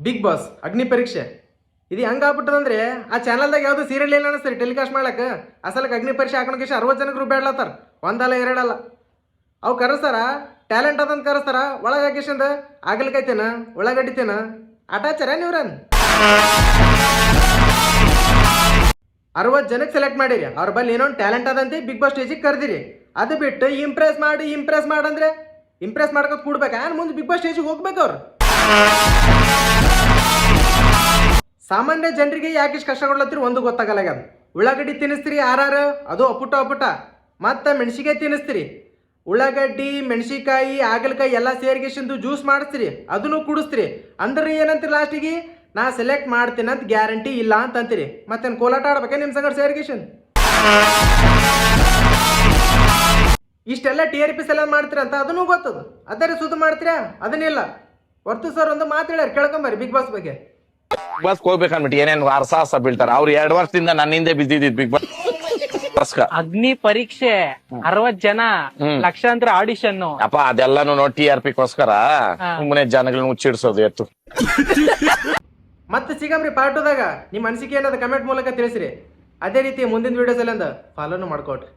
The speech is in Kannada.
ಬಿಗ್ ಬಾಸ್ ಅಗ್ನಿ ಪರೀಕ್ಷೆ ಇದು ಹೆಂಗೆ ಆಗ್ಬಿಟ್ಟದಂದ್ರೆ ಆ ಚಾನಲ್ದಾಗ ಯಾವುದು ಸೀರಿಯಲ್ ಇಲ್ಲ ಅನಿಸ್ತಾರೆ ಟೆಲಿಕಾಸ್ಟ್ ಮಾಡ್ಲಕ್ಕೆ ಅಸಲಕ್ಕೆ ಅಗ್ನಿ ಪರೀಕ್ಷೆ ಹಾಕೋಕೆ 60 ಜನಕ್ಕೆ ಬೇಡ್ಲತ್ತಾರ ಒಂದಲ್ಲ ಎರಡಲ್ಲ ಅವು ಕರೆಸ್ತಾರ ಟ್ಯಾಲೆಂಟ್ ಅದಂತ ಕರೆಸ್ತಾರ ಒಳಗಾಕಿಸಿಂದ ಆಗಲ್ಕೈತೇನ ಒಳಗಡಿತೇನ ಆಟ ಹಚ್ಚಾರ ನೀವ್ರನ್ 60 ಜನಕ್ಕೆ ಸೆಲೆಕ್ಟ್ ಮಾಡಿರಿ ಅವ್ರ ಬಲ್ಲಿ ಏನೋ ಟ್ಯಾಲೆಂಟ್ ಅದಂತೆ ಬಿಗ್ ಬಾಸ್ ಸ್ಟೇಜಿಗೆ ಕರೆದಿರಿ ಅದು ಬಿಟ್ಟು ಇಂಪ್ರೆಸ್ ಮಾಡಂದ್ರೆ ಇಂಪ್ರೆಸ್ ಮಾಡ್ಕೊತ ಕೂಡ್ಬೇಕಾ ಮುಂದೆ ಬಿಗ್ ಬಾಸ್ ಸ್ಟೇಜಿಗೆ ಹೋಗ್ಬೇಕು ಅವ್ರು ಸಾಮಾನ್ಯ ಜನರಿಗೆ ಯಾಕೆ ಇಷ್ಟು ಕಷ್ಟ ಕೊಡ್ಲತ್ತೀರಿ ಒಂದು ಗೊತ್ತಾಗಲ್ಲ ಅದು ಉಳ್ಳಾಗಡ್ಡಿ ತಿನ್ನಿಸ್ತೀರಿ ಆರಾರು ಅದು ಅಪ್ಪುಟ ಮತ್ತು ಮೆಣಸಿಕಾಯಿ ತಿನ್ನಿಸ್ತೀರಿ ಉಳ್ಳಾಗಡ್ಡಿ ಮೆಣಸಿಕಾಯಿ ಹಾಗಲಕಾಯಿ ಎಲ್ಲ ಸೇರಿಗೆಸಿಂದು ಜ್ಯೂಸ್ ಮಾಡಿಸ್ತೀರಿ ಅದನ್ನು ಕುಡಿಸ್ತೀರಿ ಅಂದ್ರೆ ಏನಂತೀರಿ ಲಾಸ್ಟಿಗೆ ನಾ ಸೆಲೆಕ್ಟ್ ಮಾಡ್ತೀನಿ ಅಂತ ಗ್ಯಾರಂಟಿ ಇಲ್ಲ ಅಂತ ಅಂತೀರಿ ಮತ್ತೇನು ಕೋಲಾಟ ಆಡ್ಬೇಕೆ ನಿಮ್ಮ ಸಂಗಡ ಸೇರಿಗೇಷನ್ ಇಷ್ಟೆಲ್ಲ TRP ಎಲ್ಲ ಮಾಡ್ತೀರ ಅಂತ ಅದನ್ನು ಗೊತ್ತದು ಅದರ ಸುದ್ದು ಮಾಡ್ತೀರಾ ಅದನ್ನಿಲ್ಲ ಹೊರ್ತು ಸರ್ ಒಂದು ಮಾತು ಹೇಳ್ಯಾರ ಕೇಳ್ಕೊಂಬರ್ರಿ ಬಿಗ್ ಬಾಸ್ ಬಗ್ಗೆ ಬಸ್ ಹೋಗ್ಬೇಕನ್ಬಿಟ್ಟು ಏನೇನು ಅರಸಾಸ ಬೀಳ್ತಾರ ಅವ್ರು 2 ವರ್ಷದಿಂದ ನನ್ನ ಹಿಂದೆ ಬಿದ್ದಿದ್ದು ಬಿಗ್ ಬಾಸ್ ಅಗ್ನಿ ಪರೀಕ್ಷೆ 60 ಜನ ಲಕ್ಷಾಂತರ ಆಡಿಷನ್ ಅಪ್ಪ ಅದೆಲ್ಲಾನು ನೋಡಿ TRPಗೋಸ್ಕರ ಸುಮ್ಮನೆ ಜನಗಳನ್ನ ಮುಚ್ಚಿಡ್ಸೋದು ಎತ್ತು ಮತ್ತೆ ಸಿಗಮ್ರಿ ಪಾರ್ಟುದಾಗ ನಿಮ್ಮ ಅನಿಸಿಕೆ ಏನದ ಕಮೆಂಟ್ ಮೂಲಕ ತಿಳಿಸಿರಿ ಅದೇ ರೀತಿ ಮುಂದಿನ ವಿಡಿಯೋಸ್ ಎಲ್ಲ ಫಾಲೋನು ಮಾಡ್ಕೊಡ್ರಿ